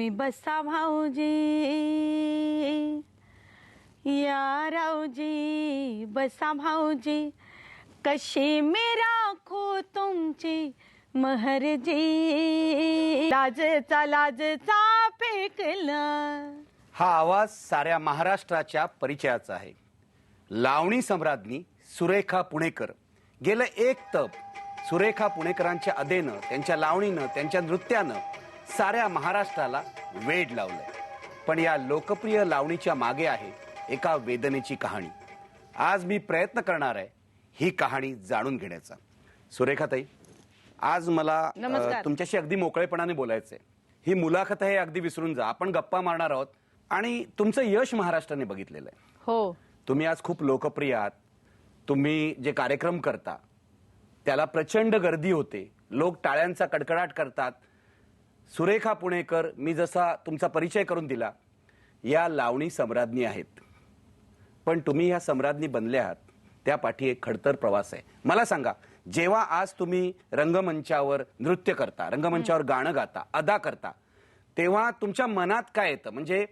तुम्ही बसा भाऊजी, या राऊजी बसा भाऊजी, कशी मी राखू तुमची महरजी, लाजचा फेकला. हा आवाज साऱ्या महाराष्ट्राच्या परिचयाचा आहे. लावणी सम्राज्ञी सुरेखा पुणेकर. गेलं एक तप सुरेखा पुणेकरांच्या अदेनं, त्यांच्या लावणीनं, त्यांच्या नृत्यानं साऱ्या महाराष्ट्राला वेड लावलंय. पण या लोकप्रिय लावणीच्या मागे आहे एका वेदनेची कहाणी. आज मी प्रयत्न करणार आहे ही कहाणी जाणून घेण्याचा. सुरेखाताई, आज मला तुमच्याशी अगदी मोकळेपणाने बोलायचंय. ही मुलाखत आहे, अगदी विसरून जा. आपण गप्पा मारणार आहोत आणि तुमचं यश महाराष्ट्राने बघितलेलं आहे. हो, तुम्ही आज खूप लोकप्रिय आहात. तुम्ही जे कार्यक्रम करता त्याला प्रचंड गर्दी होते, लोक टाळ्यांचा कडकडाट करतात. सुरेखा पुणेकर, मी जसा तुमचा परिचय करून दिला, या लावणी सम्राज्ञी आहेत. पण तुम्ही ह्या सम्राज्ञी बनल्या आहात त्यापाठी एक खडतर प्रवास आहे. मला सांगा, जेव्हा आज तुम्ही रंगमंचावर नृत्य करता, रंगमंचावर गाणं गाता, अदा करता, तेव्हा तुमच्या मनात काय येतं? म्हणजे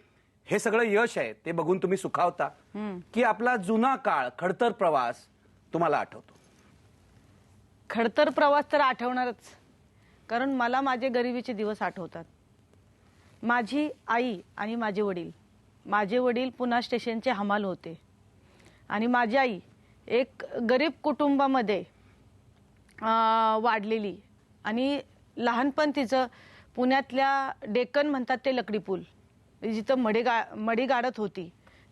हे सगळं यश आहे ते बघून तुम्ही सुखावता की आपला जुना काळ, खडतर प्रवास तुम्हाला आठवतो? खडतर प्रवास तर आठवणारच, कारण मला माझे गरिबीचे दिवस आठवतात. माझी आई आणि माझे वडील पुणा स्टेशनचे हमाल होते आणि माझी आई एक गरीब कुटुंबामध्ये वाढलेली आणि लहानपण तिचं पुण्यातल्या डेक्कन म्हणतात ते लकडी पूल, जिथं मडी गाडत होती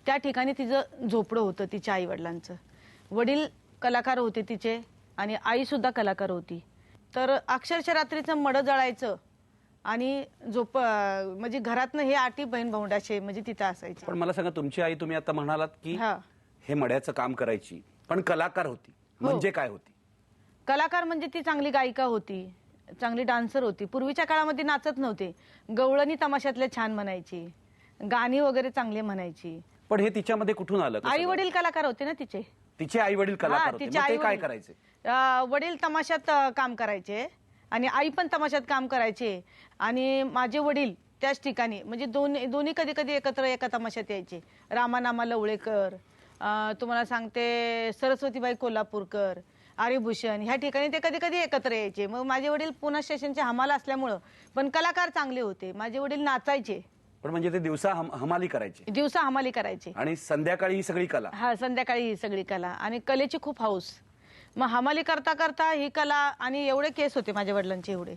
त्या ठिकाणी तिचं झोपडं होतं तिच्या आई वडिलांचं. वडील कलाकार होते तिचे आणि आई सुद्धा कलाकार होती. तर अक्षरशः रात्रीचं मडं जळायचं आणि म्हणजे घरातनं हे आठी बहीण भावंडाचे म्हणजे तिथं असायचे. पण मला सांगा, तुमची आई, तुम्ही आता म्हणालात की हे मड्याचं काम करायची, पण कलाकार होती. म्हणजे काय होती? कलाकार म्हणजे ती चांगली गायिका होती, चांगली डान्सर होती. पूर्वीच्या काळामध्ये नाचत नव्हते, गवळणी तमाशातले छान म्हणायची, गाणी वगैरे चांगले म्हणायची. पण हे तिच्यामध्ये कुठून आलं? आई वडील कलाकार होते ना तिचे. तिचे आई वडील कलाकार होते. मग ते काय करायचे? वडील तमाशात काम करायचे आणि आई पण तमाशात काम करायचे. आणि माझे वडील त्याच ठिकाणी म्हणजे दोन्ही कधी कधी एकत्र एका तमाशात यायचे. रामानामा लवळेकर, तुम्हाला सांगते सरस्वतीबाई कोल्हापूरकर, आर्यभूषण, ह्या ठिकाणी ते कधी कधी एकत्र यायचे. मग माझे वडील पुणा स्टेशनचे हमाल असल्यामुळं पण कलाकार चांगले होते. माझे वडील नाचायचे. पण म्हणजे ते दिवसा हमाली करायचे आणि संध्याकाळी ही सगळी कला? हा, संध्याकाळी ही सगळी कला आणि कलेची खूप हौस. मग हमाली करता करता ही कला आणि एवढे केस होते माझ्या वडिलांचे. एवढे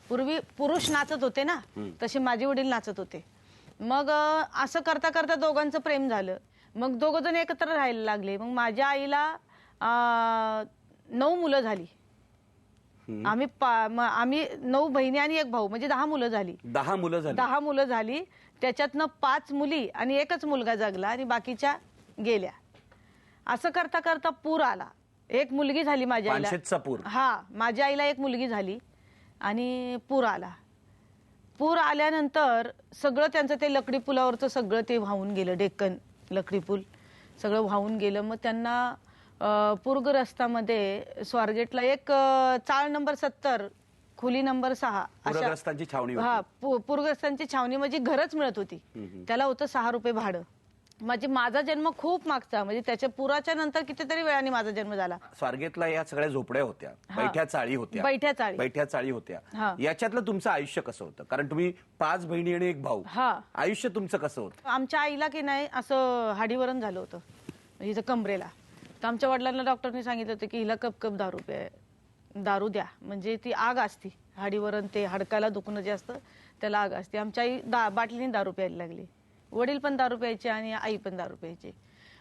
पूर्वी पुरुष नाचत होते ना, तसे माझे वडील नाचत होते. मग असं करता करता दोघांचं प्रेम झालं. मग दोघ जण एकत्र राहायला लागले. मग माझ्या आईला 9 मुलं झाली. आम्ही 9 बहिणी आणि 1 भाऊ, म्हणजे 10 मुलं झाली. 10 मुलं झाली. त्याच्यातनं 5 मुली आणि 1च मुलगा जगला आणि बाकीच्या गेल्या. असं करता करता पूर आला. 1 मुलगी झाली माझ्या आईला. हा, माझ्या आईला 1 मुलगी झाली आणि पूर आला. पूर आल्यानंतर सगळं त्यांचं ते लकडी पुलावरचं सगळं ते वाहून गेलं. डेक्कन लकडी पूल सगळं वाहून गेलं. मग त्यांना पूरग्रस्तामध्ये स्वारगेटला एक चाळ नंबर 70 खोली नंबर 6 पूरग्रस्तांची छावणी. हा, पूरग्रस्तांची छावणी म्हणजे घरच मिळत होती. त्याला होतं 6 रुपये भाडं. म्हणजे माझा जन्म खूप मागचा, म्हणजे त्याच्या पुराच्या नंतर कितीतरी वेळाने माझा जन्म झाला. स्वारगेटला या सगळ्या झोपड्या होत्या, बैठ्या चाळी होत्या. याच्यातलं तुमचं आयुष्य कसं होतं? कारण तुम्ही 5 बहिणी आणि 1 भाऊ. आयुष्य तुमचं कसं होतं? आमच्या आईला की नाही असं हाडीवरण झालं होतं हिचं कमरेला. तर आमच्या वडिलांना डॉक्टरने सांगितलं होतं की हिला कप दारू द्या, म्हणजे ती आग असती. हाडीवरण ते हाडकाला दुखणं जे असतं त्याला आग असते. आमच्या आई बाटलीने दारू प्यायला लागली. वडील पण दारू प्यायचे आणि आई पण दारू प्यायचे.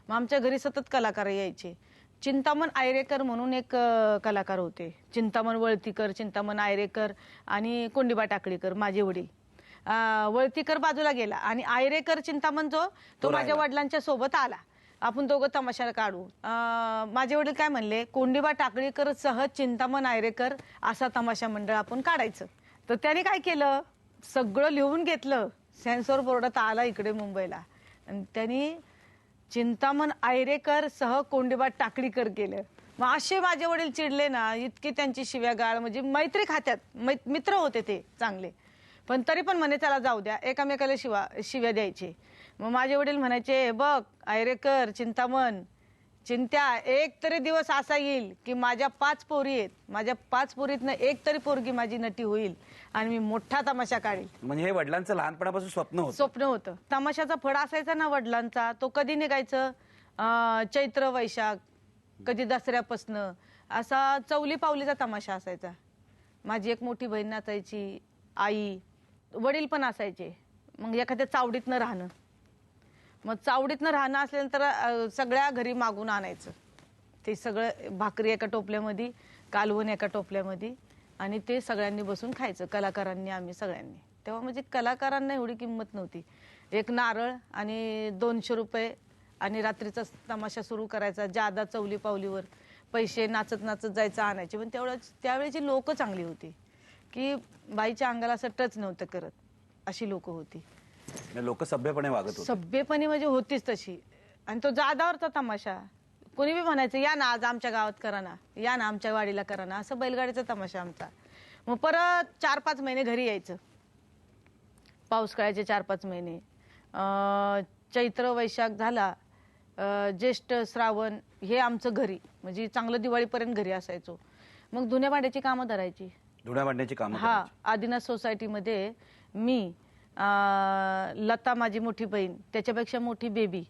मग आमच्या घरी सतत कलाकार यायचे. चिंतामण आयरेकर म्हणून एक कलाकार होते. चिंतामण वळतीकर, चिंतामण आयरेकर आणि कोंडीबा टाकळीकर माझे वडील. वळतीकर बाजूला गेला आणि आयरेकर चिंतामण तो माझ्या वडिलांच्या सोबत आला. आपण दोघं तमाशा काढू. माझे वडील काय म्हणले, कोंडीबा टाकळीकर सह चिंतामण आयरेकर असा तमाशा मंडळ आपण काढायचं. तर त्याने काय केलं, सगळं लिहून घेतलं. सेन्सॉर बोर्डात आला इकडे मुंबईला आणि त्यांनी चिंतामण आयरेकर सह कोंडीबा टाकळीकर केलं. मग असे माझे वडील चिडले ना, इतके त्यांची शिव्यागाळ, म्हणजे मैत्री खात्यात मित्र होते ते चांगले. पण तरी पण म्हणे चला जाऊ द्या, एकामेकाला शिव्या द्यायचे. मग माझे वडील म्हणायचे, बघ आयरेकर, चिंतामण, चिंत्या, एक तरी दिवस असा येईल की माझ्या 5 पोरी आहेत, माझ्या 5 पोरीतनं एक तरी पोरगी माझी नटी होईल आणि मी मोठा तमाशा काढील. म्हणजे हे वडिलांचं लहानपणापासून स्वप्न होतं. तमाशाचा फड असायचा ना वडिलांचा, तो कधी निघायचं, चैत्र वैशाख, कधी दसऱ्यापासनं असा चौली पावलीचा तमाशा असायचा. माझी एक मोठी बहीण नाचायची, आई, वडील पण असायचे. मग एखाद्या चावडीतनं राहणं, मग चावडीतनं राहणं असल्यानंतर सगळ्या घरी मागून आणायचं. ते सगळं भाकरी एका टोपल्यामध्ये, कालवण एका टोपल्यामध्ये, आणि ते सगळ्यांनी बसून खायचं, कलाकारांनी, आम्ही सगळ्यांनी. तेव्हा म्हणजे कलाकारांना एवढी किंमत नव्हती. एक नारळ आणि 200 रुपये आणि रात्रीचा तमाशा सुरू करायचा, जादा चौली पावलीवर पैसे नाचत नाचत जायचं आणायचे. पण त्यावेळेची लोक चांगली होती की बाईच्या अंगाला असं टच नव्हतं करत, अशी लोक होती. लोक सभ्यपणे वागत होते. सभ्यपणे म्हणजे होतीच तशी. आणि तो जादावरचा तमाशा, कोणी बी म्हणायचं या ना आज आमच्या गावात करा ना, या ना आमच्या वाडीला करा ना, असं बैलगाडीचा तमाशा आमचा. मग परत 4-5 महिने घरी यायचं, पाऊस काळाचे 4-5 महिने, चैत्र वैशाख झाला, ज्येष्ठ श्रावण, हे आमचं घरी, म्हणजे चांगलं दिवाळीपर्यंत घरी असायचो. मग धुण्या भांड्याची कामं धरायची. धुण्या भांड्याची कामं? हा, आदिनाथ सोसायटीमध्ये मी, लता माझी मोठी बहीण, त्याच्यापेक्षा मोठी बेबी,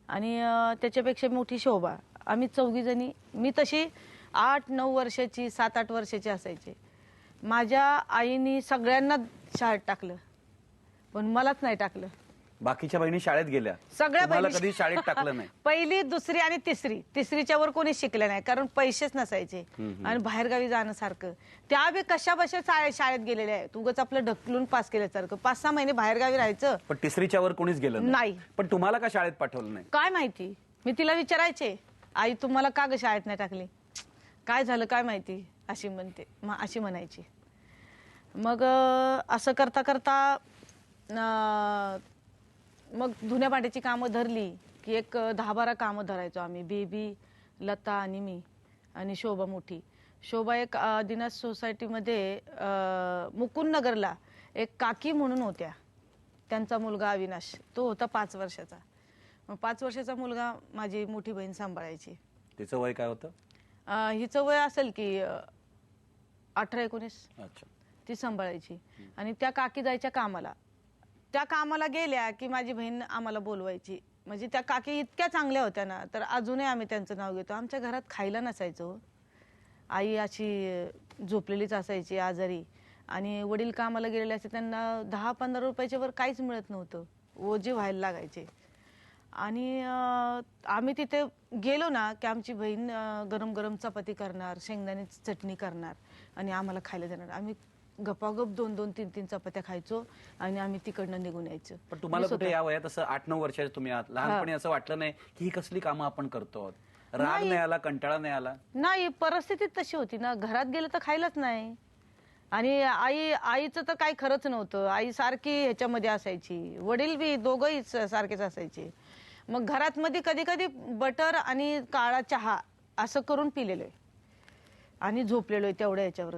आणि त्याच्यापेक्षा मोठी शोभा, आम्ही 4 जणी. मी तशी 8-9 वर्षाची, 7-8 वर्षाची असायचे. माझ्या आईनी सगळ्यांना शाळेत टाकलं, पण मलाच नाही टाकलं. बाकीच्या बहिणी शाळेत गेल्या, सगळ्या मला कधी शाळेत टाकलं नाही. पहिली, दुसरी आणि तिसरीच्या वर कोणी शिकले नाही, कारण पैसेच नसायचे आणि बाहेरगावी जाणं सारखं. त्या बी कशा बशा शाळेत गेलेल्या आहेत, उगाच आपलं ढकलून पास केल्यासारखं. 5-6 महिने बाहेरगावी राहायचं. पण तिसरीच्या वर कोणीच गेलं नाही. पण तुम्हाला का शाळेत पाठवलं नाही? काय माहिती, मी तिला विचारायचे, आई तुम्हाला का ग शाळेत नाही टाकली, काय झालं काय माहिती, अशी म्हणायची. मग असं करता करता मग धुण्या भांड्याची कामं धरली की एक 10-12 कामं धरायचो आम्ही, बेबी, लता आणि मी, आणि शोभा मोठी. शोभा एक आदिनाथ सोसायटीमध्ये मुकुंद नगरला एक काकी म्हणून होत्या, त्यांचा मुलगा अविनाश, तो होता 5 वर्षाचा. मग 5 वर्षाचा मुलगा माझी मोठी बहीण सांभाळायची. तिचं वय काय होतं? हिचं वय असेल की 18-19. अच्छा. ती सांभाळायची. आणि त्या काकी जायच्या कामाला. त्या कामाला गेल्या की माझी बहीण आम्हाला बोलवायची. म्हणजे त्या काकी इतक्या चांगल्या होत्या ना, तर अजूनही आम्ही त्यांचं नाव घेतो. आमच्या घरात खायला नसायचं. आई अशी झोपलेलीच असायची आजारी, आणि वडील कामाला गेलेले असे, त्यांना 10-15 रुपयाच्या वर काहीच मिळत नव्हतं, ओझे व्हायला लागायचे. आणि आम्ही तिथे गेलो ना की आमची बहीण गरम गरम चपाती करणार, शेंगदाण्याची चटणी करणार आणि आम्हाला खायला देणार. आम्ही गपागप 2-2, 3-3 चपात्या खायचो आणि आम्ही तिकडनं निघून यायचो. पण तुम्हाला कुठे या वयात असं 8-9 वर्षाचे तुम्ही आहात, लहानपणी असं वाटलं नाही की ही कसली कामं आपण करतो? राग नाही आला, कंटाळा नाही आला? नाही, परिस्थिती तशी होती ना, घरात गेलं तर खायलाच नाही. आणि आईचं तर काही खरंच नव्हतं, आई सारखी ह्याच्यामध्ये असायची, वडील बी दोघंही सारखेच असायचे. मग घरात मध्ये कधी कधी बटर आणि काळा चहा असं करून पिलेलोय आणि झोपलेलोय तेवढ्या ह्याच्यावर.